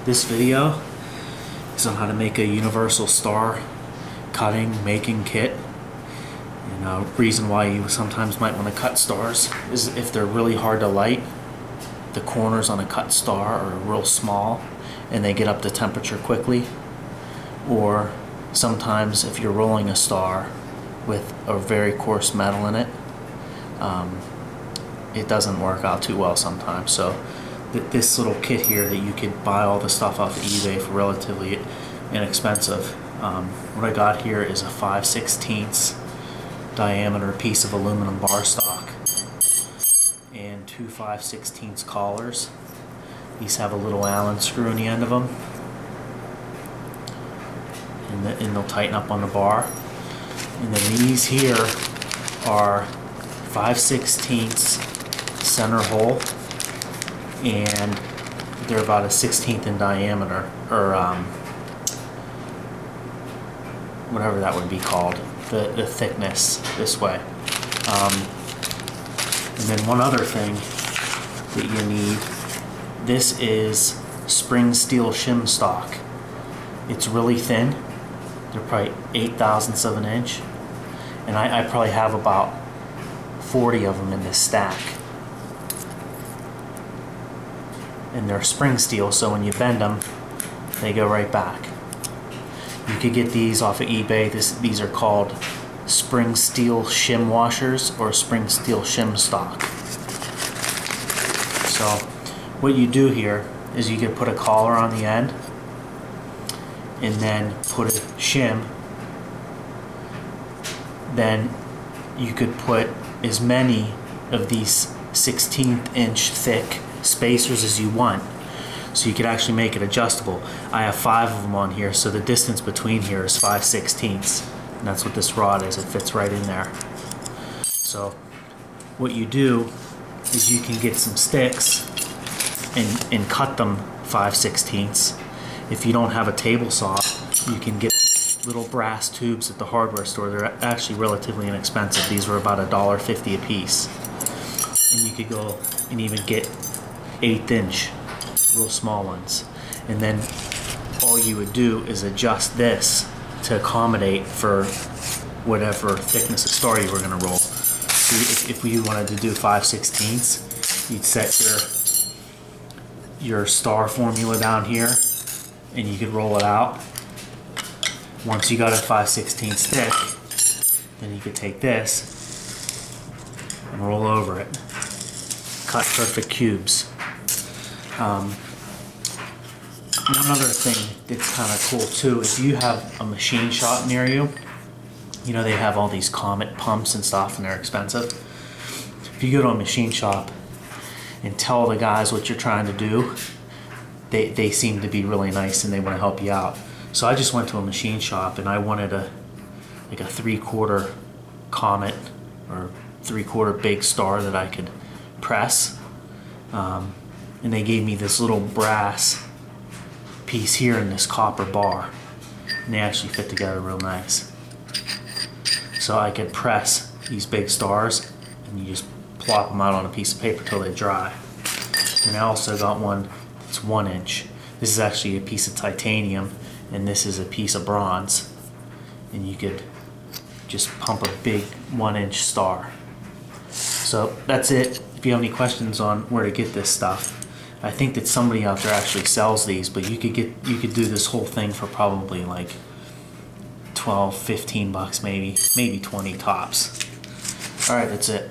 This video is on how to make a universal star cutting making kit. And a reason why you sometimes might want to cut stars is if they're really hard to light. The corners on a cut star are real small and they get up to temperature quickly. Or sometimes if you're rolling a star with a very coarse metal in it, it doesn't work out too well sometimes. So this little kit here that you could buy all the stuff off of eBay for relatively inexpensive. What I got here is a 5/16 diameter piece of aluminum bar stock and two 5/16 collars. These have a little Allen screw in the end of them, and they'll tighten up on the bar. And then these here are 5/16 center hole, and they're about a 1/16 in diameter, or whatever that would be called, the thickness this way. And then one other thing that you need, this is spring steel shim stock. It's really thin. They're probably 0.008 of an inch, and I probably have about 40 of them in this stack. And they're spring steel, so when you bend them, they go right back. You could get these off of eBay. These are called spring steel shim washers or spring steel shim stock. So what you do here is you could put a collar on the end and then put a shim. Then you could put as many of these 1/16 inch thick spacers as you want, so you could actually make it adjustable. I have 5 of them on here, so the distance between here is 5/16, and that's what this rod is. It fits right in there. So what you do is you can get some sticks and cut them 5/16. If you don't have a table saw, you can get little brass tubes at the hardware store. They're actually relatively inexpensive. These were about $1.50 a piece. And you could go and even get 1/8 inch, real small ones. And then all you would do is adjust this to accommodate for whatever thickness of star you were going to roll. So if you wanted to do 5/16, you'd set your star formula down here and you could roll it out. Once you got a 5/16 thick, then you could take this and roll over it. Cut perfect cubes. One other thing that's kind of cool too, if you have a machine shop near you, you know they have all these Comet pumps and stuff and they're expensive. If you go to a machine shop and tell the guys what you're trying to do, they seem to be really nice and they want to help you out. So I just went to a machine shop and I wanted like a 3/4 Comet or 3/4 big star that I could press. And they gave me this little brass piece here in this copper bar, and they actually fit together real nice. So I could press these big stars and you just plop them out on a piece of paper till they dry. And I also got one that's 1 inch. This is actually a piece of titanium and this is a piece of bronze, and you could just pump a big 1 inch star. So that's it. If you have any questions on where to get this stuff, I think that somebody out there actually sells these, but you could do this whole thing for probably like 12, 15 bucks, maybe 20 tops. All right, that's it.